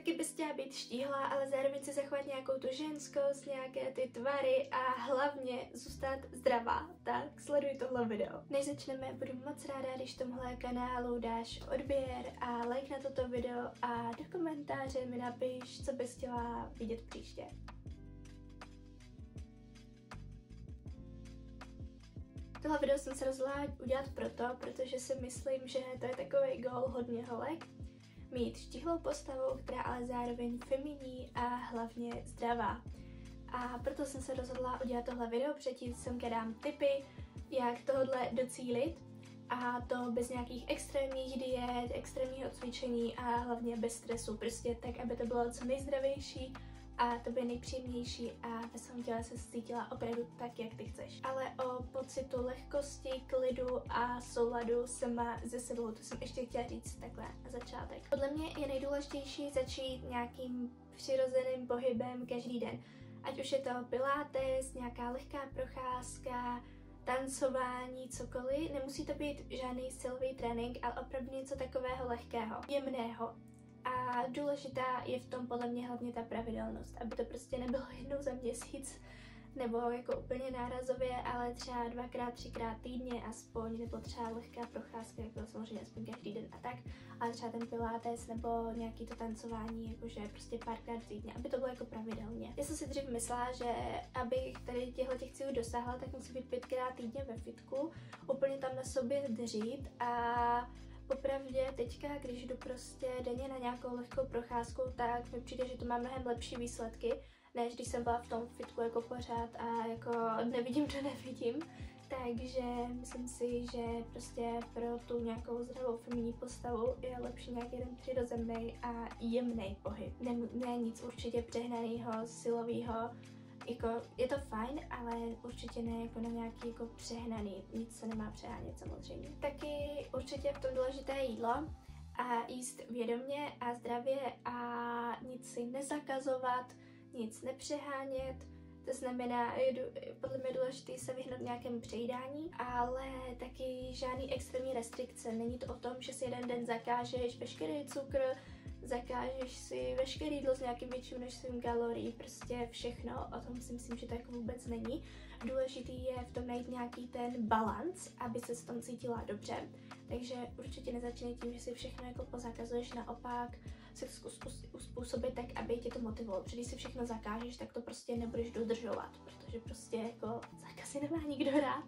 taky bys chtěla být štíhlá, ale zároveň si zachovat nějakou tu ženskost, nějaké ty tvary a hlavně zůstat zdravá, tak sleduj tohle video. Než začneme, budu moc ráda, když tomuhle kanálu dáš odběr a like na toto video a do komentáře mi napiš, co bys chtěla vidět příště. Tohle video jsem se rozhodla udělat protože si myslím, že to je takový gól hodně holek. Mít štíhlou postavu, která ale zároveň feminní a hlavně zdravá. A proto jsem se rozhodla udělat tohle video, předtím jsem dám tipy, jak tohle docílit. A to bez nějakých extrémních diet, extrémního cvičení a hlavně bez stresu. Prostě tak, aby to bylo co nejzdravější a to by nejpříjemnější a ve svém těle se cítila opravdu tak, jak ty chceš. Ale o pocitu lehkosti, klidu a souladu sama ze sebou, to jsem ještě chtěla říct takhle na začátek. Podle mě je nejdůležitější začít nějakým přirozeným pohybem každý den. Ať už je to pilates, nějaká lehká procházka, tancování, cokoliv. Nemusí to být žádný silový trénink, ale opravdu něco takového lehkého, jemného. A důležitá je v tom podle mě hlavně ta pravidelnost, aby to prostě nebylo jednou za měsíc nebo jako úplně nárazově, ale třeba 2x, 3x týdně aspoň, nebo třeba lehká procházka, jako samozřejmě aspoň každý den a tak, ale třeba ten pilates nebo nějaký to tancování, jakože prostě párkrát týdně, aby to bylo jako pravidelně. Já jsem si dřív myslela, že abych tady těch cílů dosáhla, tak musí být 5x týdně ve fitku, úplně tam na sobě dřít a popravdě teďka, když jdu prostě denně na nějakou lehkou procházku, tak mi přijde, že to má mnohem lepší výsledky, než když jsem byla v tom fitku jako pořád a jako nevidím, to nevidím. Takže myslím si, že prostě pro tu nějakou zdravou feminní postavu je lepší nějaký jeden přirozený a jemný pohyb. Ne nic určitě přehnaného, silového. Jako, je to fajn, ale určitě ne jako na nějaký jako přehnaný, nic se nemá přehánět samozřejmě. Taky určitě v tom důležité jídlo a jíst vědomě a zdravě a nic si nezakazovat, nic nepřehánět. To znamená, podle mě důležité se vyhnout nějakému přejídání, ale taky žádný extrémní restrikce. Není to o tom, že si jeden den zakážeš veškerý cukr, zakážeš si veškeré jídlo s nějakým větším množstvím kalorií, prostě všechno, o tom si myslím, že to jako vůbec není. Důležitý je v tom najít nějaký ten balans, aby se s tom cítila dobře, takže určitě nezačínej tím, že si všechno jako pozakazuješ, naopak se uspůsobit tak, aby tě to motivovalo, protože když si všechno zakážeš, tak to prostě nebudeš dodržovat, protože prostě jako zákazy nemá nikdo rád.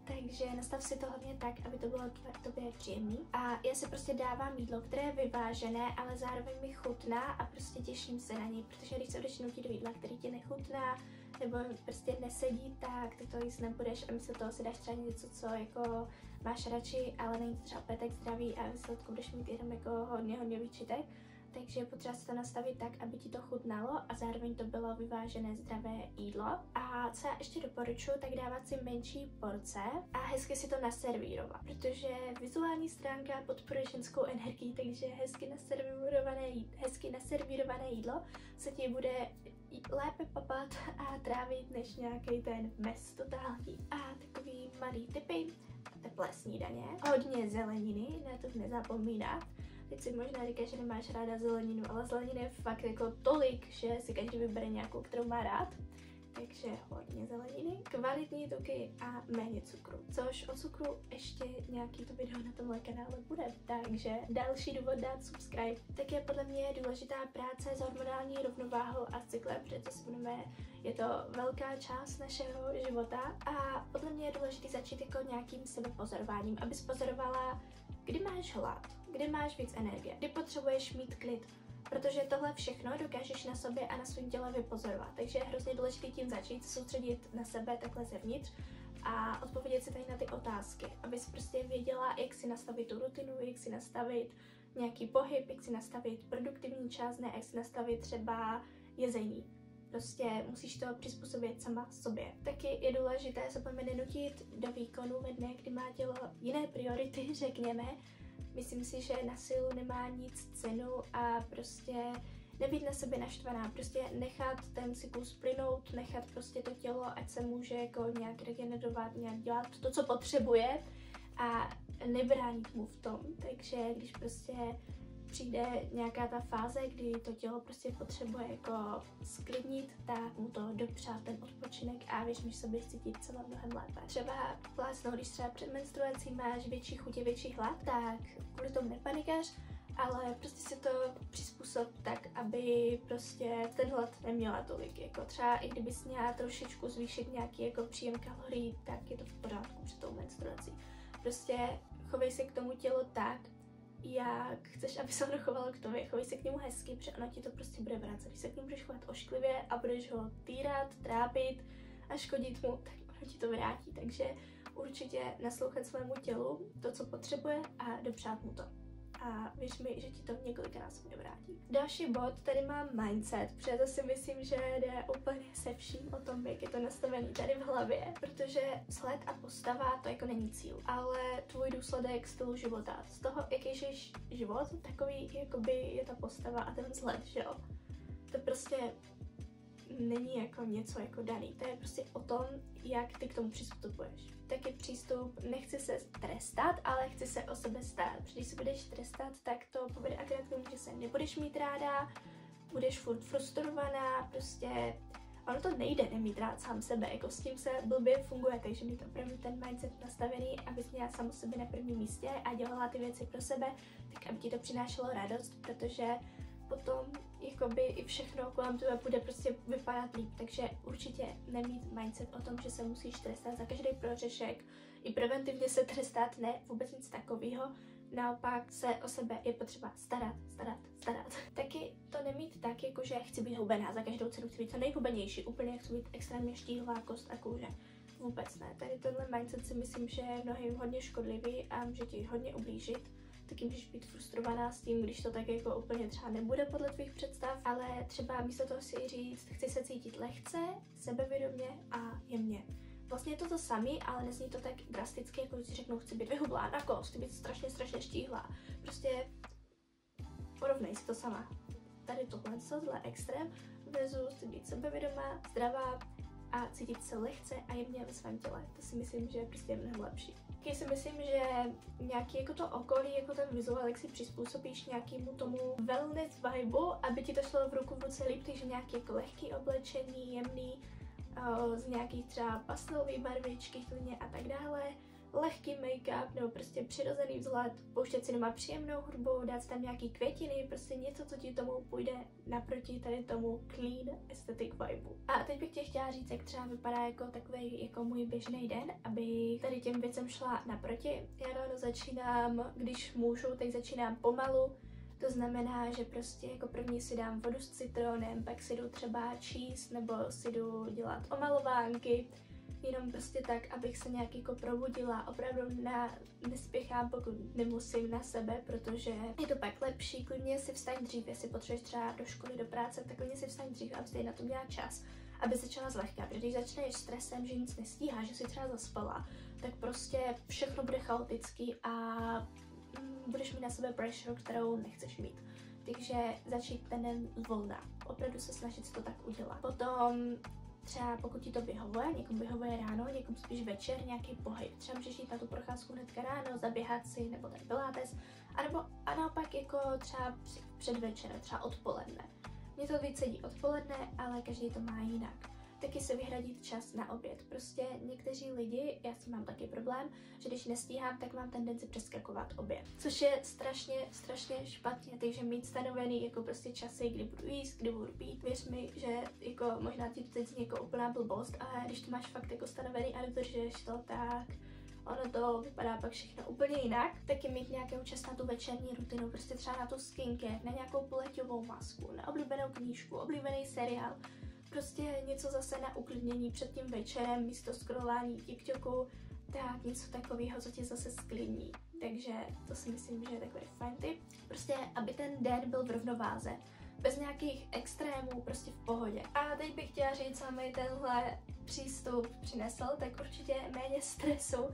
Takže nastav si to hlavně tak, aby to bylo tobě příjemný. A já si prostě dávám jídlo, které je vyvážené, ale zároveň mi chutná a prostě těším se na něj, protože když se budeš nutit do jídla, který ti nechutná nebo prostě nesedí, tak ty to jíst nebudeš a místo toho si dáš třeba něco, co jako máš radši, ale není to třeba úplně tak zdravý a výsledku budeš mít jenom jako hodně výčitek. Takže je potřeba se to nastavit tak, aby ti to chutnalo a zároveň to bylo vyvážené zdravé jídlo. A co já ještě doporučuji, tak dávat si menší porce a hezky si to naservírovat, protože vizuální stránka podporuje ženskou energii, takže hezky naservírované jídlo se ti bude lépe papat a trávit než nějaký ten mes totální. A takový malý tipy, teplé snídaně, hodně zeleniny, na to nezapomínat. Teď si možná říkáš, že nemáš ráda zeleninu, ale zeleniny je fakt jako tolik, že si každý vybere nějakou, kterou má rád. Takže hodně zeleniny, kvalitní tuky a méně cukru. Což o cukru ještě nějaký to video na tomhle kanále bude, takže další důvod dát subscribe. Tak je podle mě důležitá práce s hormonální rovnováhou a s cyklem, protože je to velká část našeho života a podle mě je důležité začít jako nějakým sebepozorováním, abys pozorovala, kdy máš hlad, kdy máš víc energie, kdy potřebuješ mít klid, protože tohle všechno dokážeš na sobě a na svém těle vypozorovat. Takže je hrozně důležité tím začít, soustředit na sebe takhle zevnitř a odpovědět si tady na ty otázky, abys prostě věděla, jak si nastavit tu rutinu, jak si nastavit nějaký pohyb, jak si nastavit produktivní čas, ne jak si nastavit třeba jezení. Prostě musíš to přizpůsobit sama sobě. Taky je důležité se nenutit do výkonu ve dne, kdy má tělo jiné priority, řekněme. Myslím si, že na silu nemá nic cenu a prostě nebýt na sebe naštvaná, prostě nechat ten cyklus plynout, nechat prostě to tělo, ať se může jako nějak regenerovat, nějak dělat to, co potřebuje a nebránit mu v tom. Takže když prostě přijde nějaká ta fáze, kdy to tělo prostě potřebuje jako sklidnit, tak mu to dopřát ten odpočinek a věř mi, že se budeš cítit celé mnohem lépe. Třeba plásnou, když třeba před menstruací máš větší chutě, větší hlad, tak kvůli tomu nepanikař, ale prostě si to přizpůsob tak, aby prostě ten hlad neměla tolik. Jako třeba i kdybys měla trošičku zvýšit nějaký jako příjem kalorií, tak je to v pořádku před tou menstruací. Prostě chovej se k tomu tělu tak, jak chceš, aby se ono chovalo k tobě. Chovej se k němu hezky, protože ono ti to prostě bude vracet. Když se k němu budeš chovat ošklivě a budeš ho týrat, trápit a škodit mu, tak ono ti to vrátí. Takže určitě naslouchat svému tělu to, co potřebuje a dopřát mu to. A věř mi, že ti to několikrát vrátí. Další bod, tady mám mindset, protože to si myslím, že jde úplně se vším o tom, jak je to nastavený tady v hlavě, protože vzhled a postava to jako není cíl, ale tvůj důsledek stylu života. Z toho, jaký žiješ život, takový jakoby je ta postava a ten vzhled, že jo? To prostě není jako něco jako daný, to je prostě o tom, jak ty k tomu přistupuješ. Taky přístup, nechci se trestat, ale chci se o sebe starat. Když se budeš trestat, tak to povede akorát k tomu, že se nebudeš mít ráda, budeš furt frustrovaná, prostě ono to nejde nemít rád sám sebe, jako s tím se blbě funguje, takže mít opravdu ten mindset nastavený, abys měla samu sebe na prvním místě a dělala ty věci pro sebe, tak aby ti to přinášelo radost, protože potom jakoby i všechno kolem tebe bude prostě vypadat líp, takže určitě nemít mindset o tom, že se musíš trestat za každý prohřešek, i preventivně se trestat, ne, vůbec nic takového, naopak se o sebe je potřeba starat. Taky to nemít tak, jako že chci být hubená, za každou cenu chci být co nejhubenější, úplně chci být extrémně štíhlá kost a kůže. Vůbec ne, tady tenhle mindset si myslím, že je mnohým hodně škodlivý a může ti hodně ublížit. Taky můžeš být frustrovaná s tím, když to tak jako úplně třeba nebude podle tvých představ, ale třeba místo toho si říct, chci se cítit lehce, sebevědomě a jemně. Vlastně je to to samé, ale nezní to tak drasticky, jako když si řeknou, chci být vyhublá na kost, chci být strašně štíhlá. Prostě porovnej si to sama. Tady tohle extrém, versus chci být sebevědomá, zdravá a cítit se lehce a jemně ve svém těle. To si myslím, že je prostě mnohem lepší. Taky si myslím, že nějaký jako to okolí, jako ten vizuál, jak si přizpůsobíš nějakému tomu wellness vibe, aby ti to šlo v ruku v ruce líp, takže nějaký jako lehký oblečení, jemný, z nějakých třeba pastelových barvičky, klidně a tak dále, lehký make-up nebo prostě přirozený vzhled, pouštět si doma příjemnou hudbu, dát tam nějaký květiny, prostě něco, co ti tomu půjde naproti tady tomu clean aesthetic vibe. A teď bych tě chtěla říct, jak třeba vypadá jako takový jako můj běžný den, aby tady těm věcem šla naproti. Já ráno začínám, když můžu, tak začínám pomalu. To znamená, že prostě jako první si dám vodu s citronem, pak si jdu třeba číst nebo si jdu dělat omalovánky, jenom prostě tak, abych se nějak jako probudila, opravdu nespěchám, pokud nemusím na sebe, protože je to pak lepší, klidně si vstaň dřív, jestli potřebuješ třeba do školy, do práce, tak klidně si vstaň dřív, aby si na to měla čas, aby začala zlehka, protože když začneš stresem, že nic nestíháš, že si třeba zaspala, tak prostě všechno bude chaotický a budeš mít na sebe pressure, kterou nechceš mít. Takže začít ten den zvolna. Opravdu se snažit to tak udělat. Potom třeba pokud ti to vyhovuje, někomu vyhovuje ráno, někomu spíš večer, nějaký pohyb. Třeba můžeš jít na tu procházku hnedka ráno, zaběhat si, nebo ten pilates, a naopak jako třeba předvečer, třeba odpoledne. Mně to víc sedí odpoledne, ale každý to má jinak. Taky se vyhradit čas na oběd. Prostě někteří lidi, já si mám taky problém, že když nestíhám, tak mám tendenci přeskakovat oběd. Což je strašně špatně, takže mít stanovený jako prostě časy, kdy budu jíst, kdy budu pít. Věř mi, že jako možná ti to teď zní jako úplná blbost, ale když to máš fakt jako stanovený a dodržuješ to, tak ono to vypadá pak všechno úplně jinak. Taky mít nějakou čas na tu večerní rutinu, prostě třeba na tu skincare, na nějakou pleťovou masku, na oblíbenou knížku, oblíbený seriál. Prostě něco zase na uklidnění před tím večerem, místo scrollování TikToku, tak něco takového, co tě zase sklidní. Takže to si myslím, že je takový fajn tip. Prostě, aby ten den byl v rovnováze, bez nějakých extrémů, prostě v pohodě. A teď bych chtěla říct, co mi tenhle přístup přinesl, tak určitě méně stresu,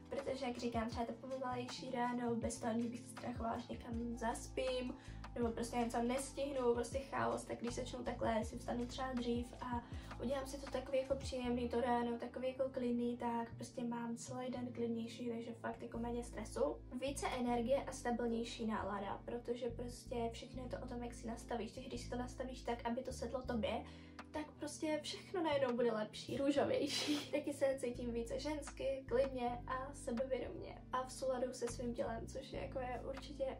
protože, jak říkám, třeba to pomalejší ráno, bez toho, že bych se strachovala, že někam zaspím, nebo prostě něco nestihnu, prostě chaos, tak když začnu takhle, si vstanu třeba dřív a udělám si to takový jako příjemný to ráno, takový jako klidný, tak prostě mám celý den klidnější, takže fakt jako méně stresu. Více energie a stabilnější nálada, protože prostě všechno je to o tom, jak si nastavíš. Takže když si to nastavíš tak, aby to sedlo tobě, tak prostě všechno najednou bude lepší, růžovější. Taky se cítím více žensky, klidně a sebevědomě a v souladu se svým tělem, což je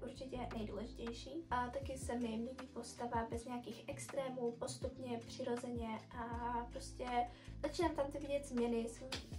určitě nejdůležitější. A taky se mi mění postava bez nějakých extrémů, postupně, přirozeně a prostě začínám tam ty vidět změny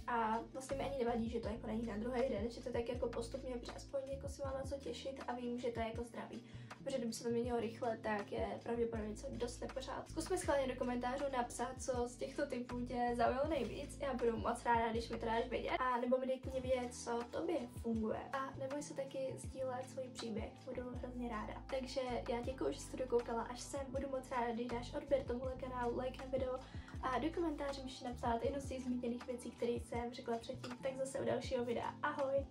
a vlastně mi ani nevadí, že to jako není na druhý den, že to tak jako postupně, protože aspoň jako si mám na co těšit a vím, že to je jako zdravý. Protože kdyby se to měnilo rychle, tak je pravděpodobně něco dost nepořád. Zkusme schválně do komentářů napsat, co z těchto typů tě zaujalo nejvíc. Já budu moc ráda, když mi to dáš vědět. A nebo mi dejte mě vědět, co tobě funguje. A neboj se taky sdílet svůj příběh, budu hrozně ráda. Takže já děkuji, že jsi to dokoukala až sem. Budu moc ráda, když dáš odběr tomuhle kanálu, like na video a do komentářů můžeš napsat jednu z těch zmíněných věcí, které jsem řekla předtím. Tak zase u dalšího videa. Ahoj!